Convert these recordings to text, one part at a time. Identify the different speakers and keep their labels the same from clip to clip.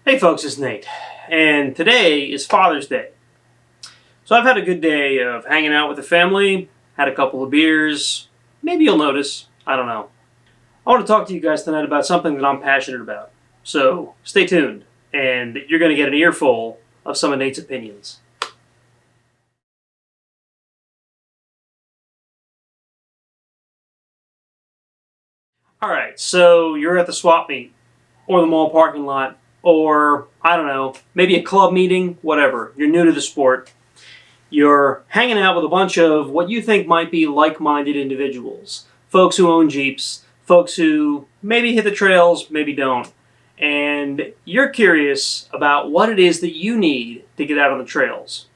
Speaker 1: Hey folks, it's Nate, and today is Father's Day. So I've had a good day of hanging out with the family, had a couple of beers, maybe you'll notice, I don't know. I want to talk to you guys tonight about something that I'm passionate about. So stay tuned, and you're going to get an earful of some of Nate's opinions. Alright, so you're at the swap meet, or the mall parking lot, or, I don't know, maybe a club meeting, whatever. You're new to the sport. You're hanging out with a bunch of what you think might be like-minded individuals. Folks who own Jeeps, folks who maybe hit the trails, maybe don't. And you're curious about what it is that you need to get out on the trails.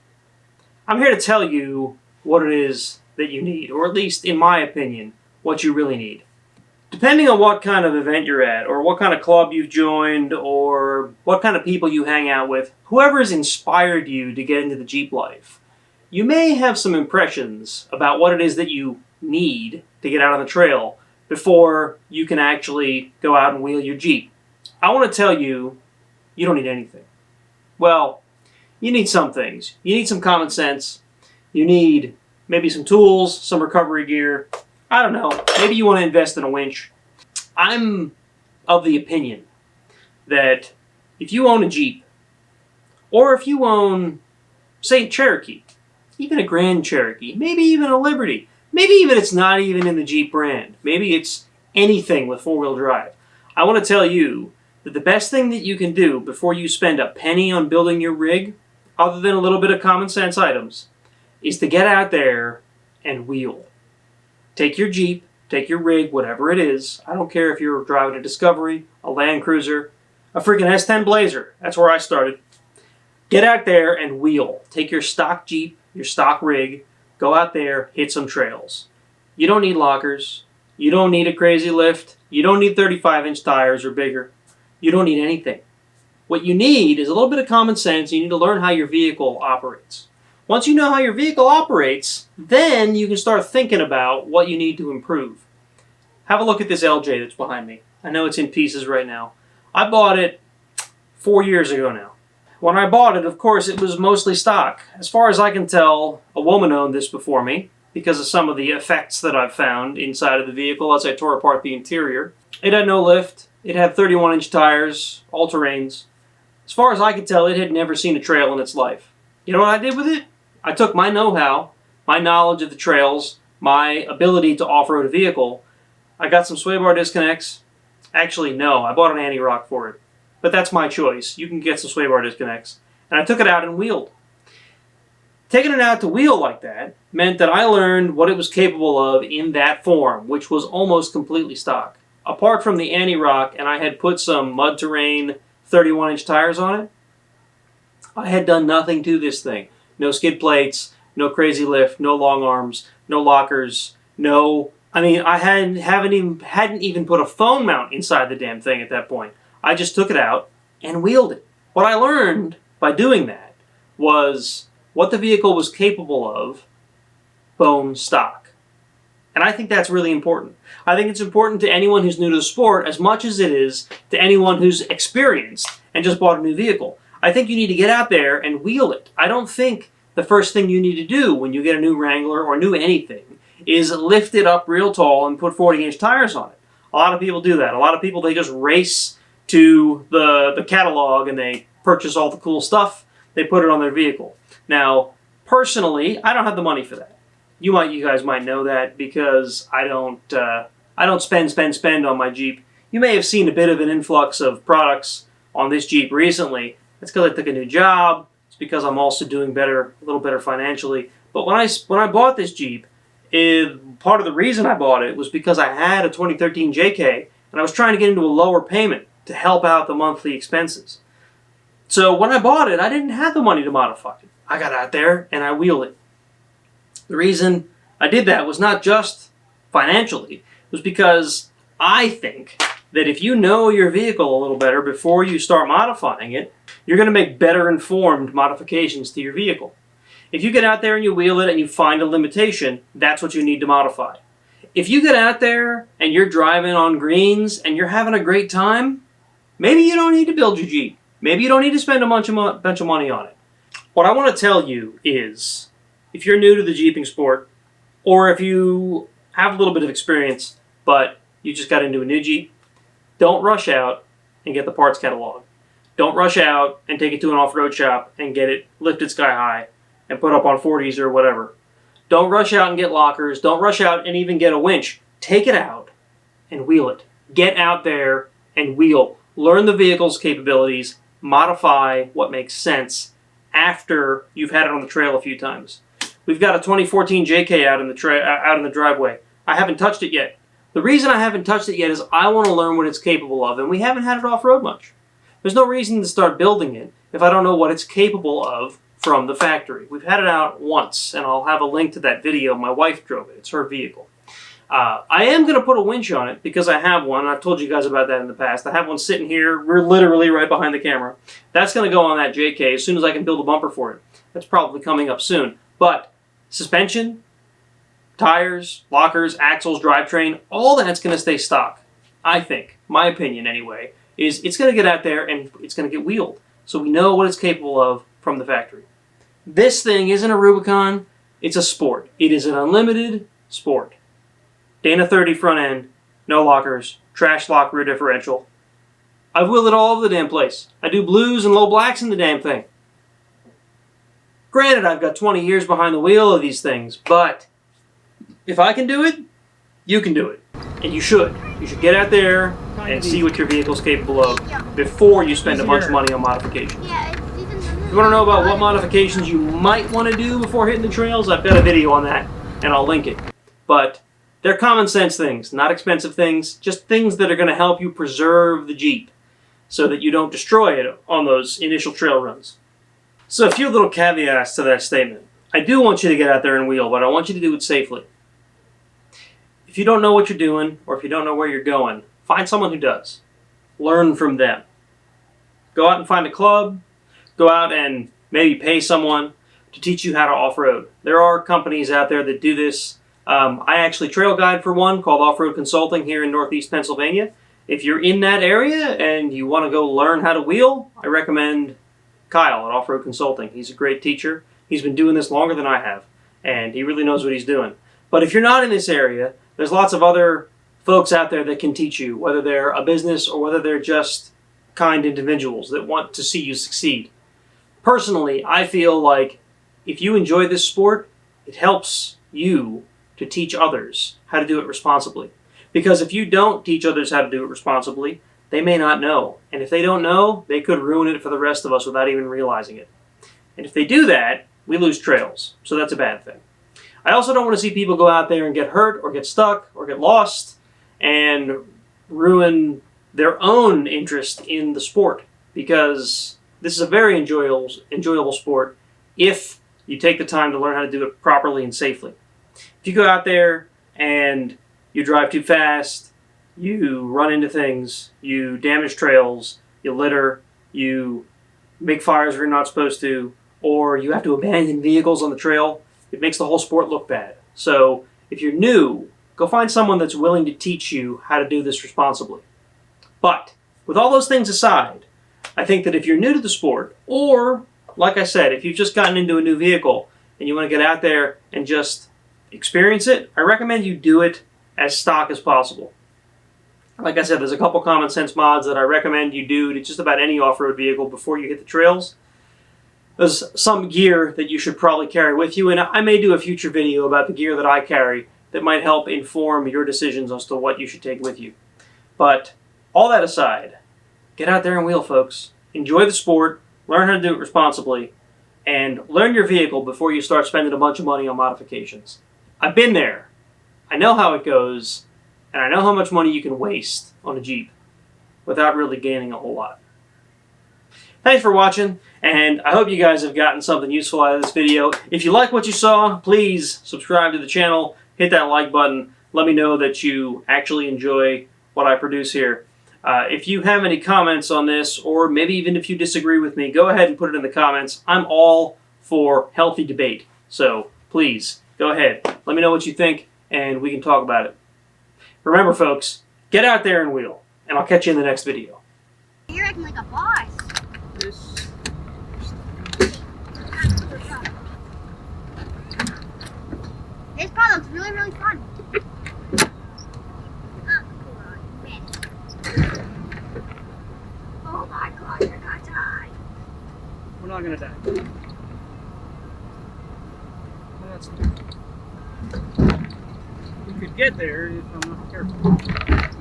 Speaker 1: I'm here to tell you what it is that you need, or at least, in my opinion, what you really need. Depending on what kind of event you're at, or what kind of club you've joined, or what kind of people you hang out with, whoever has inspired you to get into the Jeep life, you may have some impressions about what it is that you need to get out on the trail before you can actually go out and wheel your Jeep. I want to tell you, you don't need anything. Well, you need some things. You need some common sense. You need maybe some tools, some recovery gear. I don't know, maybe you want to invest in a winch. I'm of the opinion that if you own a Jeep, or if you own, say, a Cherokee, even a Grand Cherokee, maybe even a Liberty, maybe even it's not even in the Jeep brand, maybe it's anything with four-wheel drive, I want to tell you that the best thing that you can do before you spend a penny on building your rig, other than a little bit of common sense items, is to get out there and wheel. Take your Jeep, take your rig, whatever it is. I don't care if you're driving a Discovery, a Land Cruiser, a freaking S10 Blazer. That's where I started. Get out there and wheel. Take your stock Jeep, your stock rig, go out there, hit some trails. You don't need lockers. You don't need a crazy lift. You don't need 35-inch tires or bigger. You don't need anything. What you need is a little bit of common sense. You need to learn how your vehicle operates. Once you know how your vehicle operates, then you can start thinking about what you need to improve. Have a look at this LJ that's behind me. I know it's in pieces right now. I bought it 4 years ago now. When I bought it, of course, it was mostly stock. As far as I can tell, a woman owned this before me because of some of the effects that I've found inside of the vehicle as I tore apart the interior. It had no lift. It had 31-inch tires, all-terrains. As far as I could tell, it had never seen a trail in its life. You know what I did with it? I took my know-how, my knowledge of the trails, my ability to off-road a vehicle. I got some sway bar disconnects. Actually, no, I bought an anti-rock for it. But that's my choice. You can get some sway bar disconnects. And I took it out and wheeled. Taking it out to wheel like that meant that I learned what it was capable of in that form, which was almost completely stock. Apart from the anti-rock, and I had put some mud terrain 31-inch tires on it, I had done nothing to this thing. No skid plates, no crazy lift, no long arms, no lockers, I hadn't even put a phone mount inside the damn thing at that point. I just took it out and wheeled it. What I learned by doing that was what the vehicle was capable of, bone stock. And I think that's really important. I think it's important to anyone who's new to the sport as much as it is to anyone who's experienced and just bought a new vehicle. I think you need to get out there and wheel it. I don't think the first thing you need to do when you get a new Wrangler or new anything is lift it up real tall and put 40-inch tires on it. A lot of people do that. A lot of people, they just race to the catalog and they purchase all the cool stuff. They put it on their vehicle. Now, personally, I don't have the money for that. You guys might know that because I don't spend on my Jeep. You may have seen a bit of an influx of products on this Jeep recently. It's because I took a new job. It's because I'm also doing a little better financially. But when I bought this Jeep, part of the reason I bought it was because I had a 2013 JK and I was trying to get into a lower payment to help out the monthly expenses. So when I bought it, I didn't have the money to modify it. I got out there and I wheeled it. The reason I did that was not just financially. It was because I think that if you know your vehicle a little better before you start modifying it, you're going to make better informed modifications to your vehicle. If you get out there and you wheel it and you find a limitation, that's what you need to modify. If you get out there and you're driving on greens and you're having a great time, maybe you don't need to build your Jeep. Maybe you don't need to spend a bunch of money on it. What I want to tell you is, if you're new to the Jeeping sport, or if you have a little bit of experience, but you just got into a new Jeep, don't rush out and get the parts catalog. Don't rush out and take it to an off-road shop and get it lifted sky high and put up on 40s or whatever. Don't rush out and get lockers. Don't rush out and even get a winch. Take it out and wheel it. Get out there and wheel. Learn the vehicle's capabilities. Modify what makes sense after you've had it on the trail a few times. We've got a 2014 JK out in the driveway. I haven't touched it yet. The reason I haven't touched it yet is I want to learn what it's capable of, and we haven't had it off-road much. There's no reason to start building it if I don't know what it's capable of from the factory. We've had it out once, and I'll have a link to that video. My wife drove it. It's her vehicle. I am going to put a winch on it because I have one. I've told you guys about that in the past. I have one sitting here. We're literally right behind the camera. That's going to go on that JK as soon as I can build a bumper for it. That's probably coming up soon. But suspension, tires, lockers, axles, drivetrain, all that's going to stay stock. I think, my opinion anyway, is it's going to get out there and it's going to get wheeled. So we know what it's capable of from the factory. This thing isn't a Rubicon. It's a sport. It is an unlimited sport. Dana 30 front end, no lockers, trash lock rear differential. I've wheeled it all over the damn place. I do blues and low blacks in the damn thing. Granted, I've got 20 years behind the wheel of these things, but if I can do it, you can do it. And you should. You should get out there and see what your vehicle's capable of before you spend a bunch of money on modifications. If you want to know about what modifications you might want to do before hitting the trails, I've got a video on that, and I'll link it. But they're common sense things, not expensive things, just things that are going to help you preserve the Jeep so that you don't destroy it on those initial trail runs. So a few little caveats to that statement. I do want you to get out there and wheel, but I want you to do it safely. If you don't know what you're doing, or if you don't know where you're going, find someone who does. Learn from them. Go out and find a club. Go out and maybe pay someone to teach you how to off-road. There are companies out there that do this. I actually trail guide for one called Off-Road Consulting here in Northeast Pennsylvania. If you're in that area and you want to go learn how to wheel, I recommend Kyle at Off-Road Consulting. He's a great teacher. He's been doing this longer than I have, and he really knows what he's doing. But if you're not in this area, there's lots of other folks out there that can teach you, whether they're a business or whether they're just kind individuals that want to see you succeed. Personally, I feel like if you enjoy this sport, it helps you to teach others how to do it responsibly. Because if you don't teach others how to do it responsibly, they may not know. And if they don't know, they could ruin it for the rest of us without even realizing it. And if they do that, we lose trails. So that's a bad thing. I also don't want to see people go out there and get hurt or get stuck or get lost and ruin their own interest in the sport, because this is a very enjoyable sport if you take the time to learn how to do it properly and safely. If you go out there and you drive too fast, you run into things, you damage trails, you litter, you make fires where you're not supposed to, or you have to abandon vehicles on the trail, it makes the whole sport look bad. So if you're new, go find someone that's willing to teach you how to do this responsibly. But with all those things aside, I think that if you're new to the sport, or like I said, if you've just gotten into a new vehicle and you want to get out there and just experience it, I recommend you do it as stock as possible. Like I said, there's a couple common sense mods that I recommend you do to just about any off-road vehicle before you hit the trails. There's some gear that you should probably carry with you, and I may do a future video about the gear that I carry that might help inform your decisions as to what you should take with you. But all that aside, get out there and wheel, folks. Enjoy the sport, learn how to do it responsibly, and learn your vehicle before you start spending a bunch of money on modifications. I've been there. I know how it goes, and I know how much money you can waste on a Jeep without really gaining a whole lot. Thanks for watching, and I hope you guys have gotten something useful out of this video. If you like what you saw, please subscribe to the channel, hit that like button, let me know that you actually enjoy what I produce here. If you have any comments on this, or maybe even if you disagree with me, go ahead and put it in the comments. I'm all for healthy debate, so please, go ahead. Let me know what you think, and we can talk about it. Remember, folks, get out there and wheel, and I'll catch you in the next video.
Speaker 2: You're acting like a boss.
Speaker 1: not going to die. That's good. We could get there if I'm not careful.